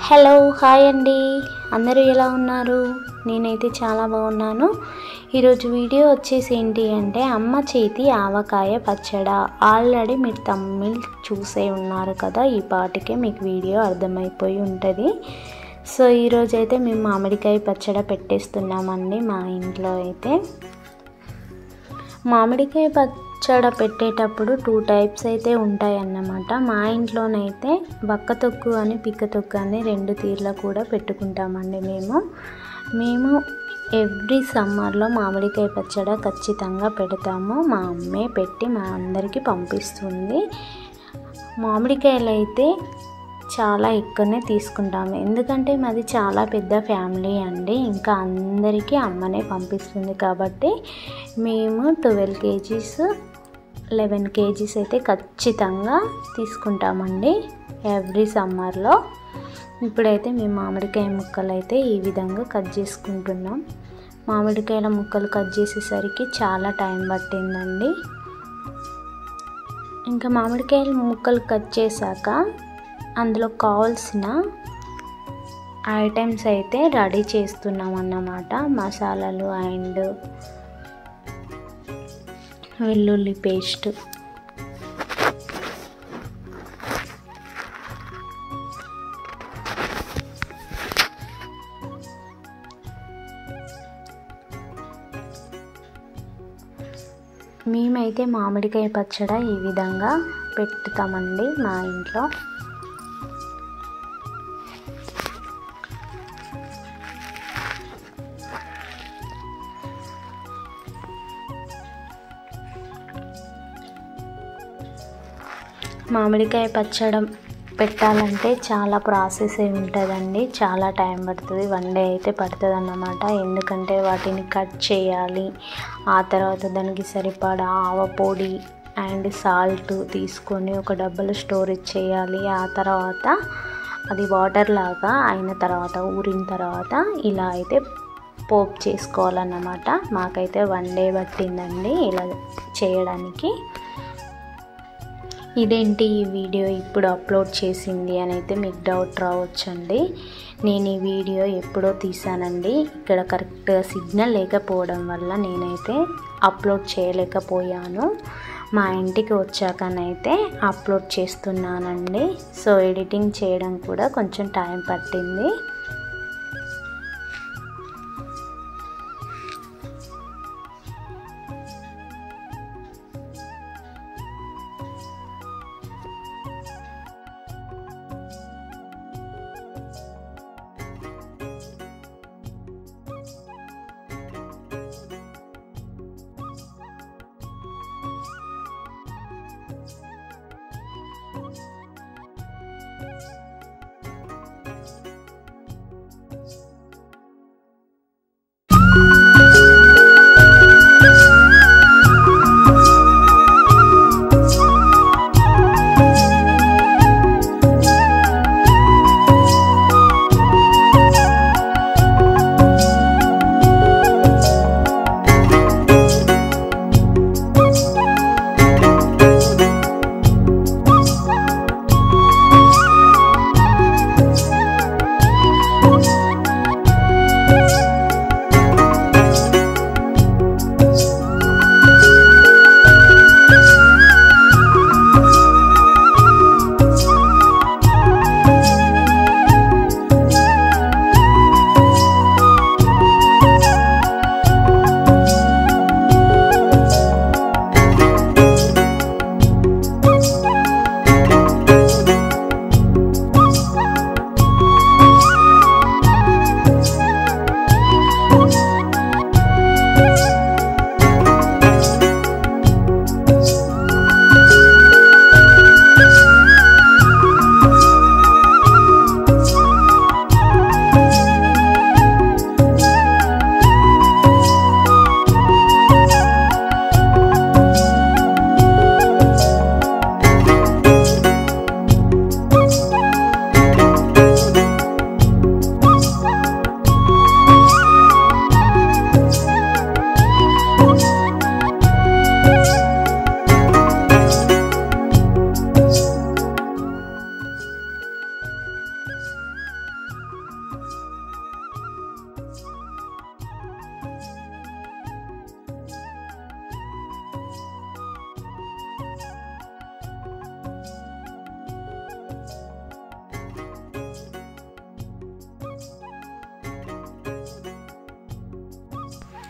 Hello hi అండి, అందరూ ఎలా ఉన్నారు? నేనైతే చాలా బాగున్నాను. ఈరోజు వీడియో వచ్చేసి ఏంటి అంటే అమ్మ చేతి ఆవకాయ పచ్చడి. ఆల్రెడీ మీరు తమిళ్ చూసే ఉన్నారు కదా, ఈ పాటికే మీకు వీడియో అర్థమైపోయి ఉంటుంది. సో ఈరోజైతే మేము మామిడికాయ పచ్చడి పెట్టేస్తున్నామండి. మా ఇంట్లో అయితే మామిడికాయ పచ్చడి పెట్టేటప్పుడు 2 టైప్స్ అయితే ఉంటాయన్నమాట. మా ఇంట్లోనైతే బక్క తొక్కు అని పిక్క తొక్కు అని 2 తీర్ల కూడా పెట్టుకుంటామండి. మేము ఎవ్రీ సమ్మర్లో మామిడికాయ పచ్చడి ఖచ్చితంగా పెడతాము. మా అమ్మే పెట్టి మా అందరికీ పంపిస్తుంది. మామిడికాయలు అయితే చాలా ఎక్కువనే తీసుకుంటాము, ఎందుకంటే మాది చాలా పెద్ద ఫ్యామిలీ అండి. ఇంకా అందరికీ అమ్మనే పంపిస్తుంది కాబట్టి మేము 12 కేజీస్ 11 కేజీస్ అయితే ఖచ్చితంగా తీసుకుంటామండి ఎవ్రీ సమ్మర్లో. ఇప్పుడైతే మేము మామిడికాయ ముక్కలు అయితే ఈ విధంగా కట్ చేసుకుంటున్నాం. మామిడికాయల ముక్కలు కట్ చేసేసరికి చాలా టైం పట్టిందండి. ఇంకా మామిడికాయల ముక్కలు కట్ చేశాక అందులో కావాల్సిన ఐటమ్స్ అయితే రెడీ చేస్తున్నాం అన్నమాట. మసాలాలు అండ్ వెల్లుల్లి పేస్ట్, మేమైతే మామిడికాయ పచ్చడి ఈ విధంగా పెట్టుతామండి మా ఇంట్లో. మామిడికాయ పచ్చడి పెట్టాలంటే చాలా ప్రాసెస్ ఉంటుందండి, చాలా టైం పడుతుంది. 1 డే అయితే పడుతుంది అన్నమాట. ఎందుకంటే వాటిని కట్ చేయాలి, ఆ తర్వాత దానికి సరిపడా ఆవపొడి అండ్ సాల్ట్ తీసుకొని ఒక డబ్బాలో స్టోరేజ్ చేయాలి. ఆ తర్వాత అది వాటర్ లాగా అయిన తర్వాత ఊరిన తర్వాత ఇలా అయితే పోపు చేసుకోవాలన్నమాట. మాకైతే 1 డే పట్టిందండి ఇలా చేయడానికి. ఇదేంటి ఈ వీడియో ఇప్పుడు అప్లోడ్ చేసింది అని అయితే మీకు డౌట్ రావచ్చండి. నేను ఈ వీడియో ఎప్పుడో తీసానండి. ఇక్కడ కరెక్ట్గా సిగ్నల్ లేకపోవడం వల్ల నేనైతే అప్లోడ్ చేయలేకపోయాను. మా ఇంటికి వచ్చాకనైతే అప్లోడ్ చేస్తున్నానండి. సో ఎడిటింగ్ చేయడం కూడా కొంచెం టైం పట్టింది.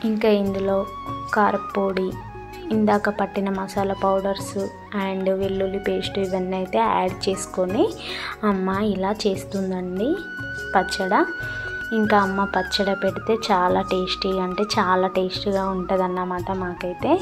ఇంకా ఇందులో కారపొడి, ఇందాక పట్టిన మసాలా పౌడర్స్ అండ్ వెల్లుల్లి పేస్ట్ ఇవన్నీ అయితే యాడ్ చేసుకొని అమ్మ ఇలా చేస్తుందండి పచ్చడి. ఇంకా అమ్మ పచ్చడి పెడితే చాలా టేస్టీ అంటే చాలా టేస్టీగా ఉంటుందన్నమాట మాకైతే.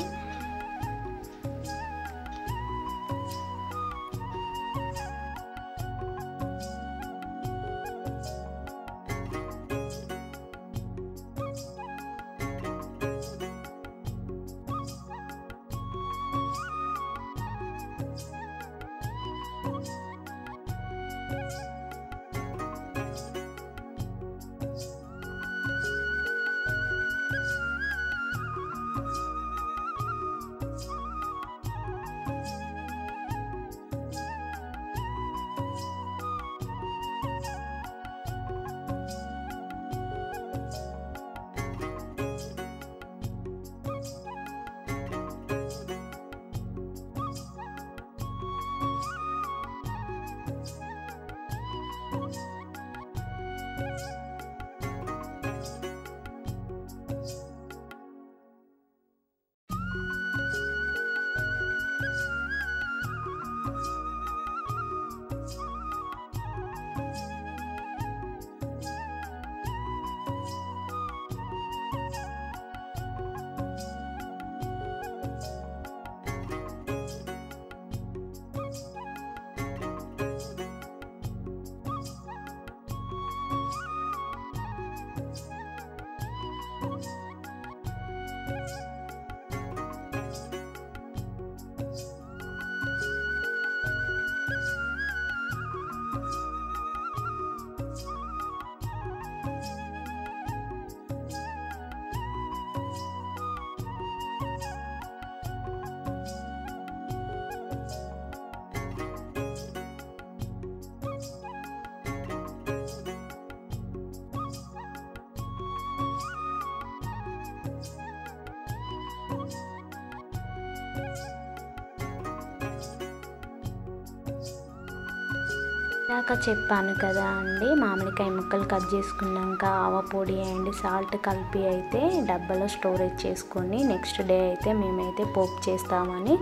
ఇందాక చెప్పాను కదా అండి, మామిడికాయ ముక్కలు కట్ చేసుకున్నాక ఆవపొడి అండ్ సాల్ట్ కలిపి అయితే డబ్బాలో స్టోరేజ్ చేసుకొని నెక్స్ట్ డే అయితే మేమైతే పోపు చేస్తామని.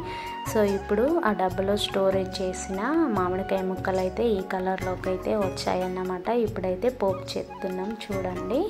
సో ఇప్పుడు ఆ డబ్బాలో స్టోరేజ్ చేసిన మామిడికాయ ముక్కలు అయితే ఈ కలర్లోకి అయితే వచ్చాయన్నమాట. ఇప్పుడైతే పోపు చేస్తున్నాం చూడండి.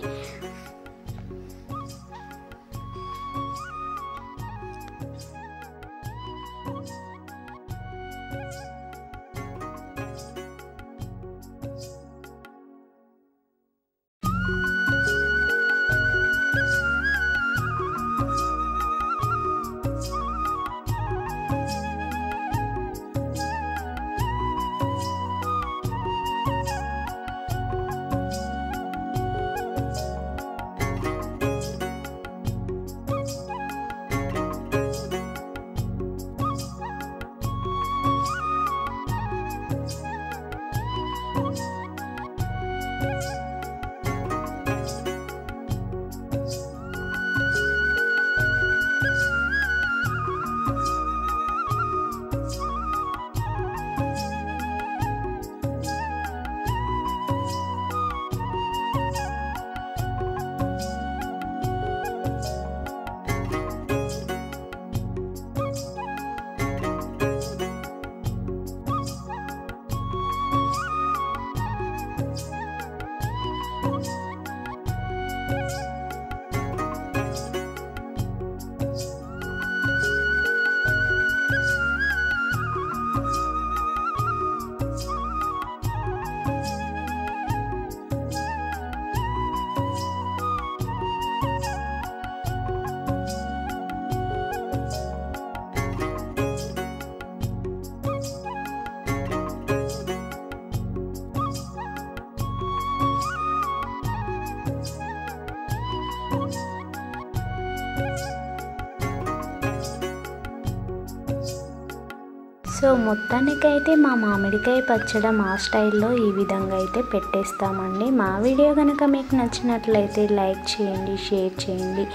సో మొత్తానికైతే మా మామిడికాయ పచ్చడి మా స్టైల్లో ఈ విధంగా అయితే పెట్టేస్తామండి. మా వీడియో కనుక మీకు నచ్చినట్లయితే లైక్ చేయండి, షేర్ చేయండి.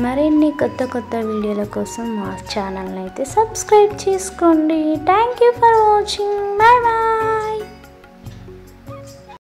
మరిన్ని కొత్త వీడియోల కోసం మా ఛానల్ని అయితే సబ్స్క్రైబ్ చేసుకోండి. Thank you for watching. Bye bye.